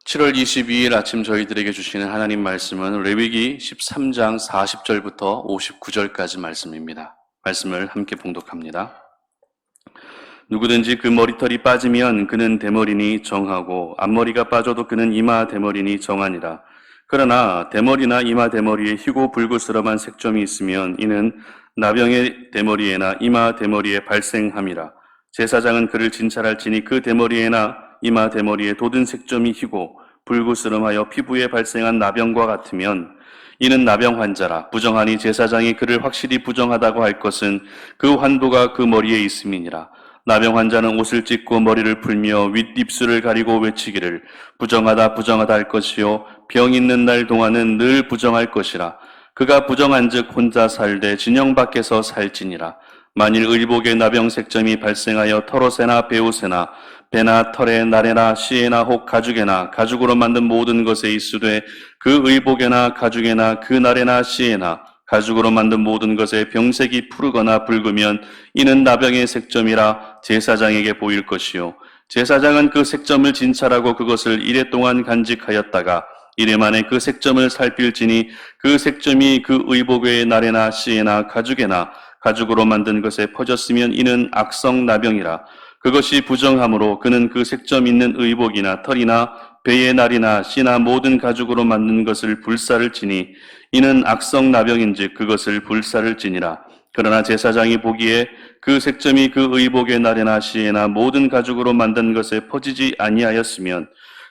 7월 22일 아침 저희들에게 주시는 하나님 말씀은 레위기 13장 40절부터 59절까지 말씀입니다. 말씀을 함께 봉독합니다. 누구든지 그 머리털이 빠지면 그는 대머리니 정하고 앞머리가 빠져도 그는 이마 대머리니 정하니라. 그러나 대머리나 이마 대머리에 희고 불구스름한 색점이 있으면 이는 나병의 대머리에나 이마 대머리에 발생함이라. 제사장은 그를 진찰할지니 그 대머리에나 이마 대머리에 돋은 색점이 희고 불구스름하여 피부에 발생한 나병과 같으면 이는 나병 환자라. 부정하니 제사장이 그를 확실히 부정하다고 할 것은 그 환도가 그 머리에 있음이니라. 나병 환자는 옷을 찢고 머리를 풀며 윗입술을 가리고 외치기를 부정하다 부정하다 할 것이요 병 있는 날 동안은 늘 부정할 것이라. 그가 부정한즉 혼자 살되 진영 밖에서 살지니라. 만일 의복에 나병 색점이 발생하여 털옷에나 베옷에나 배나 털에 나래나 씨에나 혹 가죽에나 가죽으로 만든 모든 것에 있으되 그 의복에나 가죽에나 그 나래나 씨에나 가죽으로 만든 모든 것에 병색이 푸르거나 붉으면 이는 나병의 색점이라 제사장에게 보일 것이요 제사장은 그 색점을 진찰하고 그것을 이레 동안 간직하였다가 이레 만에 그 색점을 살필지니 그 색점이 그 의복의 나래나 씨에나 가죽에나 가죽으로 만든 것에 퍼졌으면 이는 악성 나병이라. 그것이 부정함으로 그는 그 색점 있는 의복이나 털이나 배의 날이나 씨나 모든 가죽으로 만든 것을 불사를 지니 이는 악성 나병인즉 그것을 불사를 지니라. 그러나 제사장이 보기에 그 색점이 그 의복의 날이나 씨에나 모든 가죽으로 만든 것에 퍼지지 아니하였으면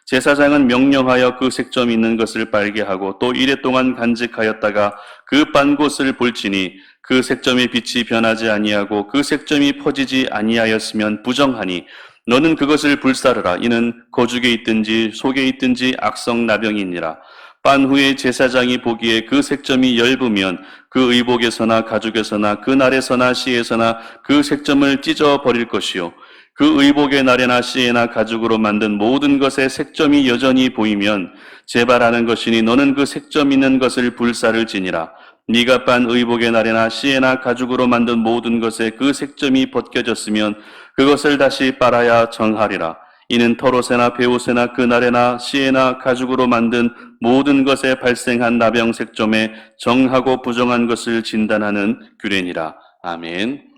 제사장은 명령하여 그 색점 있는 것을 빨게 하고 또 이레 동안 간직하였다가 그 빤 곳을 볼지니 그 색점의 빛이 변하지 아니하고 그 색점이 퍼지지 아니하였으면 부정하니 너는 그것을 불사르라. 이는 거죽에 있든지 속에 있든지 악성 나병이니라. 빤 후에 제사장이 보기에 그 색점이 엷으면 그 의복에서나 가죽에서나 그 날에서나 씨에서나 그 색점을 찢어 버릴 것이요 그 의복의 날에나 씨에나 가죽으로 만든 모든 것에 색점이 여전히 보이면 재발하는 것이니 너는 그 색점 있는 것을 불사를 지니라. 네가 빤 의복의 날에나 씨에나 가죽으로 만든 모든 것에 그 색점이 벗겨졌으면 그것을 다시 빨아야 정하리라. 이는 털옷에나 베옷에나 그 날에나 씨에나 가죽으로 만든 모든 것에 발생한 나병 색점에 정하고 부정한 것을 진단하는 규례니라. 아멘.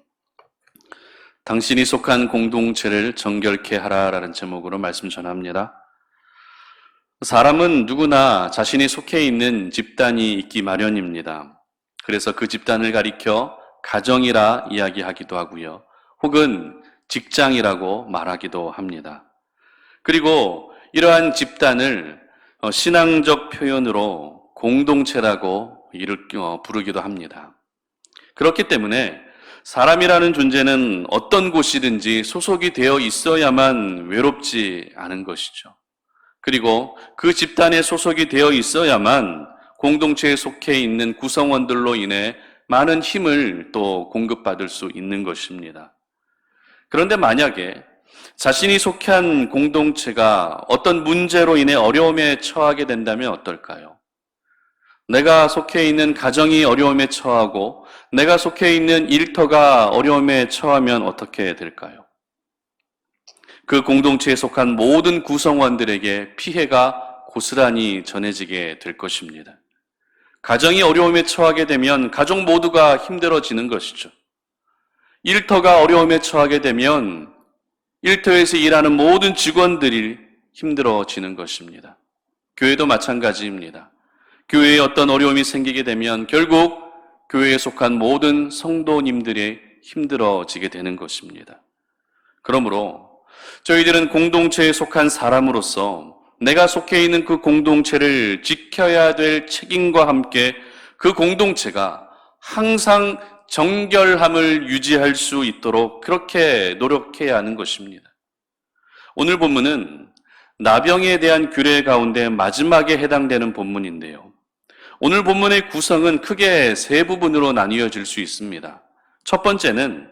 당신이 속한 공동체를 정결케 하라라는 제목으로 말씀 전합니다. 사람은 누구나 자신이 속해 있는 집단이 있기 마련입니다. 그래서 그 집단을 가리켜 가정이라 이야기하기도 하고요. 혹은 직장이라고 말하기도 합니다. 그리고 이러한 집단을 신앙적 표현으로 공동체라고 부르기도 합니다. 그렇기 때문에 사람이라는 존재는 어떤 곳이든지 소속이 되어 있어야만 외롭지 않은 것이죠. 그리고 그 집단에 소속이 되어 있어야만 공동체에 속해 있는 구성원들로 인해 많은 힘을 또 공급받을 수 있는 것입니다. 그런데 만약에 자신이 속한 공동체가 어떤 문제로 인해 어려움에 처하게 된다면 어떨까요? 내가 속해 있는 가정이 어려움에 처하고 내가 속해 있는 일터가 어려움에 처하면 어떻게 될까요? 그 공동체에 속한 모든 구성원들에게 피해가 고스란히 전해지게 될 것입니다. 가정이 어려움에 처하게 되면 가족 모두가 힘들어지는 것이죠. 일터가 어려움에 처하게 되면 일터에서 일하는 모든 직원들이 힘들어지는 것입니다. 교회도 마찬가지입니다. 교회에 어떤 어려움이 생기게 되면 결국 교회에 속한 모든 성도님들이 힘들어지게 되는 것입니다. 그러므로 저희들은 공동체에 속한 사람으로서 내가 속해 있는 그 공동체를 지켜야 될 책임과 함께 그 공동체가 항상 정결함을 유지할 수 있도록 그렇게 노력해야 하는 것입니다. 오늘 본문은 나병에 대한 규례 가운데 마지막에 해당되는 본문인데요. 오늘 본문의 구성은 크게 세 부분으로 나뉘어질 수 있습니다. 첫 번째는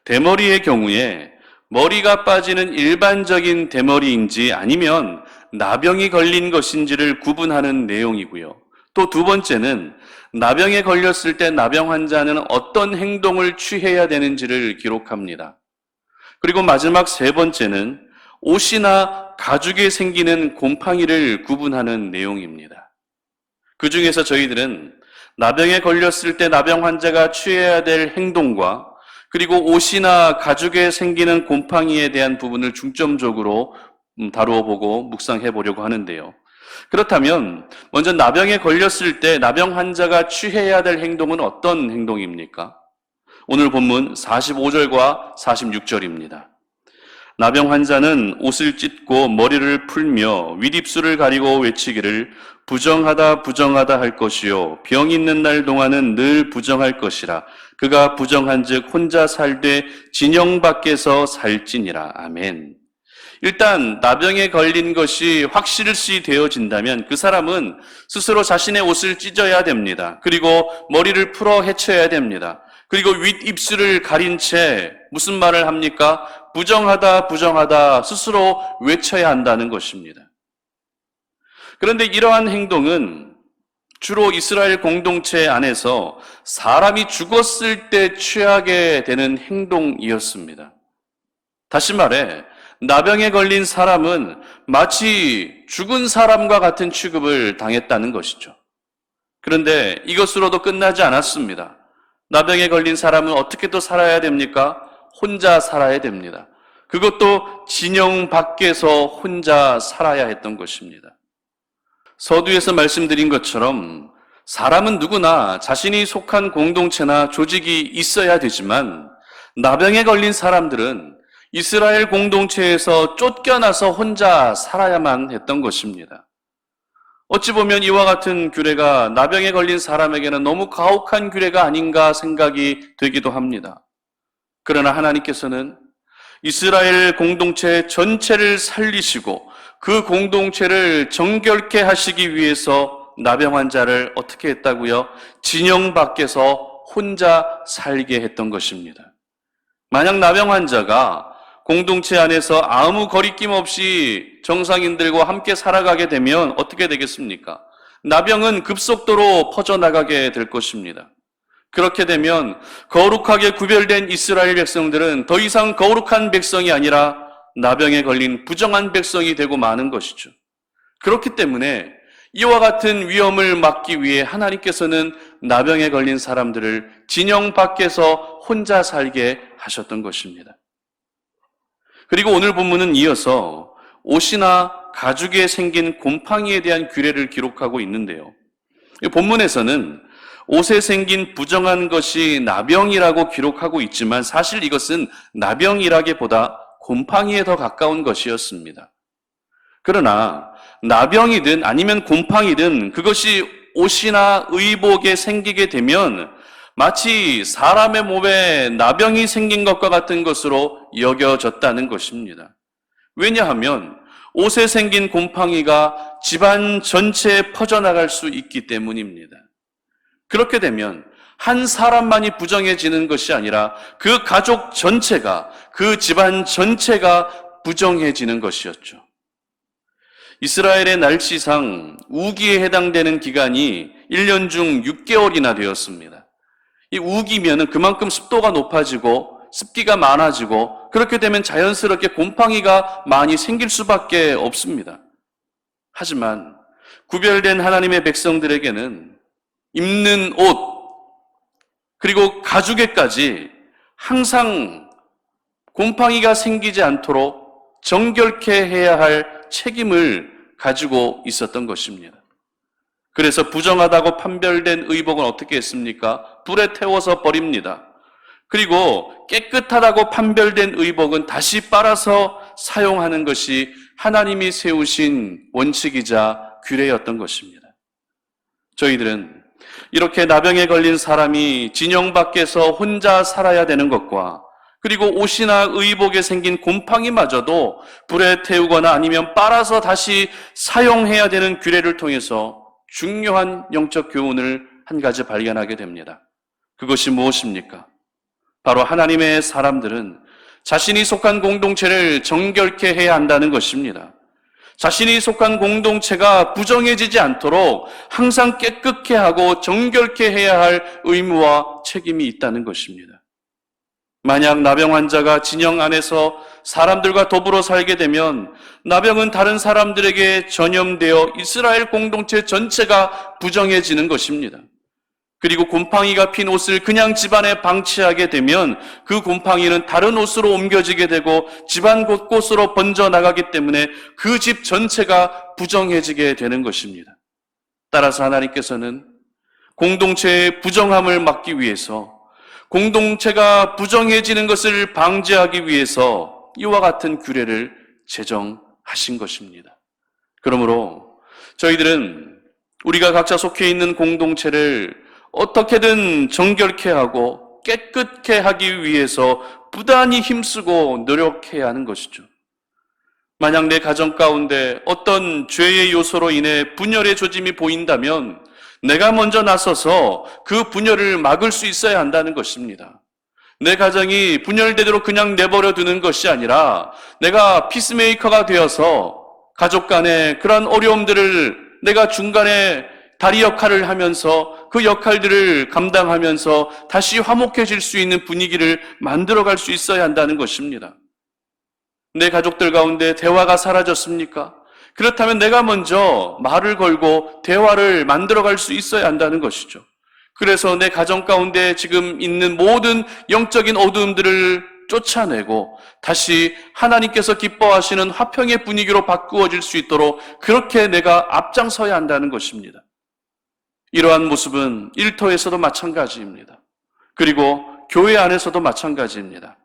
대머리의 경우에 머리가 빠지는 일반적인 대머리인지 아니면 나병이 걸린 것인지를 구분하는 내용이고요. 또 두 번째는 나병에 걸렸을 때 나병 환자는 어떤 행동을 취해야 되는지를 기록합니다. 그리고 마지막 세 번째는 옷이나 가죽에 생기는 곰팡이를 구분하는 내용입니다. 그 중에서 저희들은 나병에 걸렸을 때 나병 환자가 취해야 될 행동과 그리고 옷이나 가죽에 생기는 곰팡이에 대한 부분을 중점적으로 다루어 보고 묵상해 보려고 하는데요. 그렇다면 먼저 나병에 걸렸을 때 나병 환자가 취해야 될 행동은 어떤 행동입니까? 오늘 본문 45절과 46절입니다. 나병 환자는 옷을 찢고 머리를 풀며 윗입술을 가리고 외치기를 부정하다 부정하다 할 것이요 병 있는 날 동안은 늘 부정할 것이라. 그가 부정한즉 혼자 살되 진영 밖에서 살지니라. 아멘. 일단 나병에 걸린 것이 확실시 되어진다면 그 사람은 스스로 자신의 옷을 찢어야 됩니다. 그리고 머리를 풀어 헤쳐야 됩니다. 그리고 윗입술을 가린 채 무슨 말을 합니까? 부정하다 부정하다 스스로 외쳐야 한다는 것입니다. 그런데 이러한 행동은 주로 이스라엘 공동체 안에서 사람이 죽었을 때 취하게 되는 행동이었습니다. 다시 말해 나병에 걸린 사람은 마치 죽은 사람과 같은 취급을 당했다는 것이죠. 그런데 이것으로도 끝나지 않았습니다. 나병에 걸린 사람은 어떻게 또 살아야 됩니까? 혼자 살아야 됩니다. 그것도 진영 밖에서 혼자 살아야 했던 것입니다. 서두에서 말씀드린 것처럼 사람은 누구나 자신이 속한 공동체나 조직이 있어야 되지만 나병에 걸린 사람들은 이스라엘 공동체에서 쫓겨나서 혼자 살아야만 했던 것입니다. 어찌 보면 이와 같은 규례가 나병에 걸린 사람에게는 너무 가혹한 규례가 아닌가 생각이 되기도 합니다. 그러나 하나님께서는 이스라엘 공동체 전체를 살리시고 그 공동체를 정결케 하시기 위해서 나병 환자를 어떻게 했다고요? 진영 밖에서 혼자 살게 했던 것입니다. 만약 나병 환자가 공동체 안에서 아무 거리낌 없이 정상인들과 함께 살아가게 되면 어떻게 되겠습니까? 나병은 급속도로 퍼져나가게 될 것입니다. 그렇게 되면 거룩하게 구별된 이스라엘 백성들은 더 이상 거룩한 백성이 아니라 나병에 걸린 부정한 백성이 되고 마는 것이죠. 그렇기 때문에 이와 같은 위험을 막기 위해 하나님께서는 나병에 걸린 사람들을 진영 밖에서 혼자 살게 하셨던 것입니다. 그리고 오늘 본문은 이어서 옷이나 가죽에 생긴 곰팡이에 대한 규례를 기록하고 있는데요. 이 본문에서는 옷에 생긴 부정한 것이 나병이라고 기록하고 있지만 사실 이것은 나병이라기보다 곰팡이에 더 가까운 것이었습니다. 그러나 나병이든 아니면 곰팡이든 그것이 옷이나 의복에 생기게 되면 마치 사람의 몸에 나병이 생긴 것과 같은 것으로 여겨졌다는 것입니다. 왜냐하면 옷에 생긴 곰팡이가 집안 전체에 퍼져나갈 수 있기 때문입니다. 그렇게 되면 한 사람만이 부정해지는 것이 아니라 그 가족 전체가, 그 집안 전체가 부정해지는 것이었죠. 이스라엘의 날씨상 우기에 해당되는 기간이 1년 중 6개월이나 되었습니다. 이 우기면은 그만큼 습도가 높아지고 습기가 많아지고 그렇게 되면 자연스럽게 곰팡이가 많이 생길 수밖에 없습니다. 하지만 구별된 하나님의 백성들에게는 입는 옷 그리고 가죽에까지 항상 곰팡이가 생기지 않도록 정결케 해야 할 책임을 가지고 있었던 것입니다. 그래서 부정하다고 판별된 의복은 어떻게 했습니까? 불에 태워서 버립니다. 그리고 깨끗하다고 판별된 의복은 다시 빨아서 사용하는 것이 하나님이 세우신 원칙이자 규례였던 것입니다. 저희들은 이렇게 나병에 걸린 사람이 진영 밖에서 혼자 살아야 되는 것과 그리고 옷이나 의복에 생긴 곰팡이마저도 불에 태우거나 아니면 빨아서 다시 사용해야 되는 규례를 통해서 중요한 영적 교훈을 한 가지 발견하게 됩니다. 그것이 무엇입니까? 바로 하나님의 사람들은 자신이 속한 공동체를 정결케 해야 한다는 것입니다. 자신이 속한 공동체가 부정해지지 않도록 항상 깨끗게 하고 정결케 해야 할 의무와 책임이 있다는 것입니다. 만약 나병 환자가 진영 안에서 사람들과 더불어 살게 되면 나병은 다른 사람들에게 전염되어 이스라엘 공동체 전체가 부정해지는 것입니다. 그리고 곰팡이가 핀 옷을 그냥 집안에 방치하게 되면 그 곰팡이는 다른 옷으로 옮겨지게 되고 집안 곳곳으로 번져나가기 때문에 그 집 전체가 부정해지게 되는 것입니다. 따라서 하나님께서는 공동체의 부정함을 막기 위해서, 공동체가 부정해지는 것을 방지하기 위해서 이와 같은 규례를 제정하신 것입니다. 그러므로 저희들은 우리가 각자 속해 있는 공동체를 어떻게든 정결케 하고 깨끗게 하기 위해서 부단히 힘쓰고 노력해야 하는 것이죠. 만약 내 가정 가운데 어떤 죄의 요소로 인해 분열의 조짐이 보인다면 내가 먼저 나서서 그 분열을 막을 수 있어야 한다는 것입니다. 내 가정이 분열되도록 그냥 내버려 두는 것이 아니라 내가 피스메이커가 되어서 가족 간의 그런 어려움들을 내가 중간에 다리 역할을 하면서 그 역할들을 감당하면서 다시 화목해질 수 있는 분위기를 만들어갈 수 있어야 한다는 것입니다. 내 가족들 가운데 대화가 사라졌습니까? 그렇다면 내가 먼저 말을 걸고 대화를 만들어갈 수 있어야 한다는 것이죠. 그래서 내 가정 가운데 지금 있는 모든 영적인 어두움들을 쫓아내고 다시 하나님께서 기뻐하시는 화평의 분위기로 바꾸어질 수 있도록 그렇게 내가 앞장서야 한다는 것입니다. 이러한 모습은 일터에서도 마찬가지입니다. 그리고 교회 안에서도 마찬가지입니다.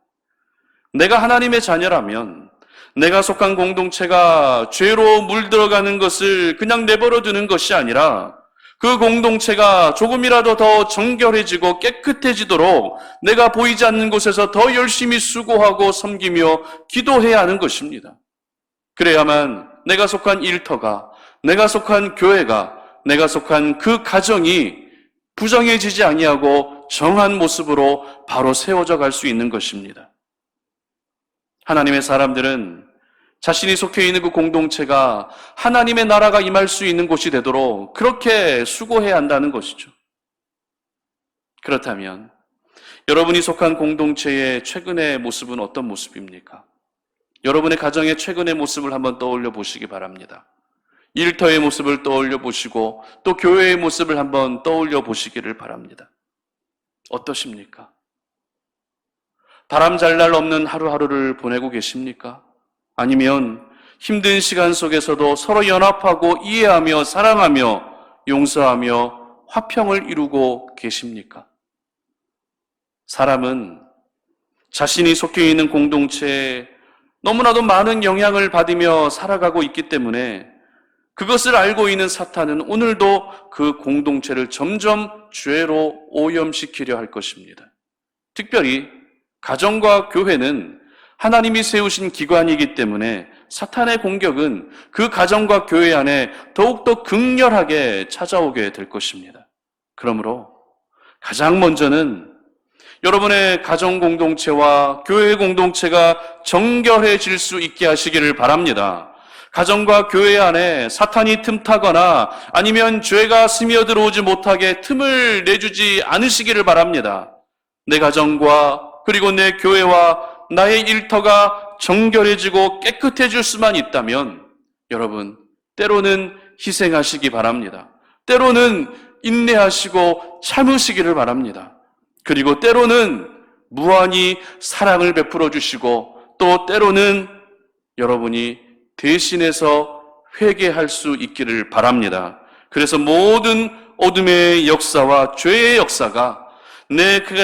내가 하나님의 자녀라면 내가 속한 공동체가 죄로 물들어가는 것을 그냥 내버려 두는 것이 아니라 그 공동체가 조금이라도 더 정결해지고 깨끗해지도록 내가 보이지 않는 곳에서 더 열심히 수고하고 섬기며 기도해야 하는 것입니다. 그래야만 내가 속한 일터가, 내가 속한 교회가, 내가 속한 그 가정이 부정해지지 아니하고 정한 모습으로 바로 세워져 갈 수 있는 것입니다. 하나님의 사람들은 자신이 속해 있는 그 공동체가 하나님의 나라가 임할 수 있는 곳이 되도록 그렇게 수고해야 한다는 것이죠. 그렇다면 여러분이 속한 공동체의 최근의 모습은 어떤 모습입니까? 여러분의 가정의 최근의 모습을 한번 떠올려 보시기 바랍니다. 일터의 모습을 떠올려 보시고 또 교회의 모습을 한번 떠올려 보시기를 바랍니다. 어떠십니까? 바람 잘 날 없는 하루하루를 보내고 계십니까? 아니면 힘든 시간 속에서도 서로 연합하고 이해하며 사랑하며 용서하며 화평을 이루고 계십니까? 사람은 자신이 속해 있는 공동체에 너무나도 많은 영향을 받으며 살아가고 있기 때문에 그것을 알고 있는 사탄은 오늘도 그 공동체를 점점 죄로 오염시키려 할 것입니다. 특별히 가정과 교회는 하나님이 세우신 기관이기 때문에 사탄의 공격은 그 가정과 교회 안에 더욱더 극렬하게 찾아오게 될 것입니다. 그러므로 가장 먼저는 여러분의 가정 공동체와 교회 공동체가 정결해질 수 있게 하시기를 바랍니다. 가정과 교회 안에 사탄이 틈타거나 아니면 죄가 스며들어오지 못하게 틈을 내주지 않으시기를 바랍니다. 내 가정과 그리고 내 교회와 나의 일터가 정결해지고 깨끗해질 수만 있다면 여러분 때로는 희생하시기 바랍니다. 때로는 인내하시고 참으시기를 바랍니다. 그리고 때로는 무한히 사랑을 베풀어 주시고 또 때로는 여러분이 대신해서 회개할 수 있기를 바랍니다. 그래서 모든 어둠의 역사와 죄의 역사가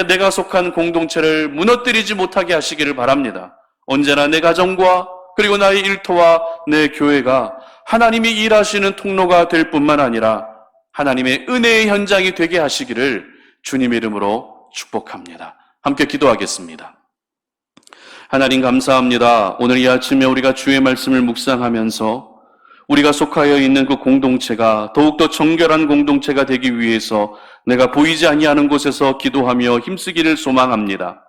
내가 속한 공동체를 무너뜨리지 못하게 하시기를 바랍니다. 언제나 내 가정과 그리고 나의 일터와 내 교회가 하나님이 일하시는 통로가 될 뿐만 아니라 하나님의 은혜의 현장이 되게 하시기를 주님의 이름으로 축복합니다. 함께 기도하겠습니다. 하나님 감사합니다. 오늘 이 아침에 우리가 주의 말씀을 묵상하면서 우리가 속하여 있는 그 공동체가 더욱더 정결한 공동체가 되기 위해서 내가 보이지 아니하는 곳에서 기도하며 힘쓰기를 소망합니다.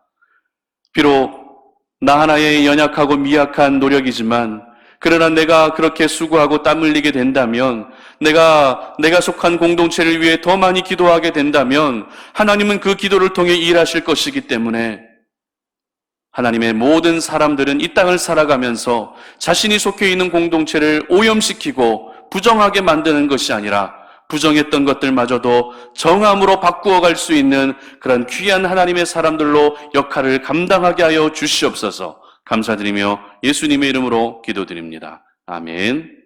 비록 나 하나의 연약하고 미약한 노력이지만 그러나 내가 그렇게 수고하고 땀 흘리게 된다면 내가 속한 공동체를 위해 더 많이 기도하게 된다면 하나님은 그 기도를 통해 일하실 것이기 때문에 하나님의 모든 사람들은 이 땅을 살아가면서 자신이 속해 있는 공동체를 오염시키고 부정하게 만드는 것이 아니라 부정했던 것들마저도 정함으로 바꾸어 갈 수 있는 그런 귀한 하나님의 사람들로 역할을 감당하게 하여 주시옵소서. 감사드리며 예수님의 이름으로 기도드립니다. 아멘.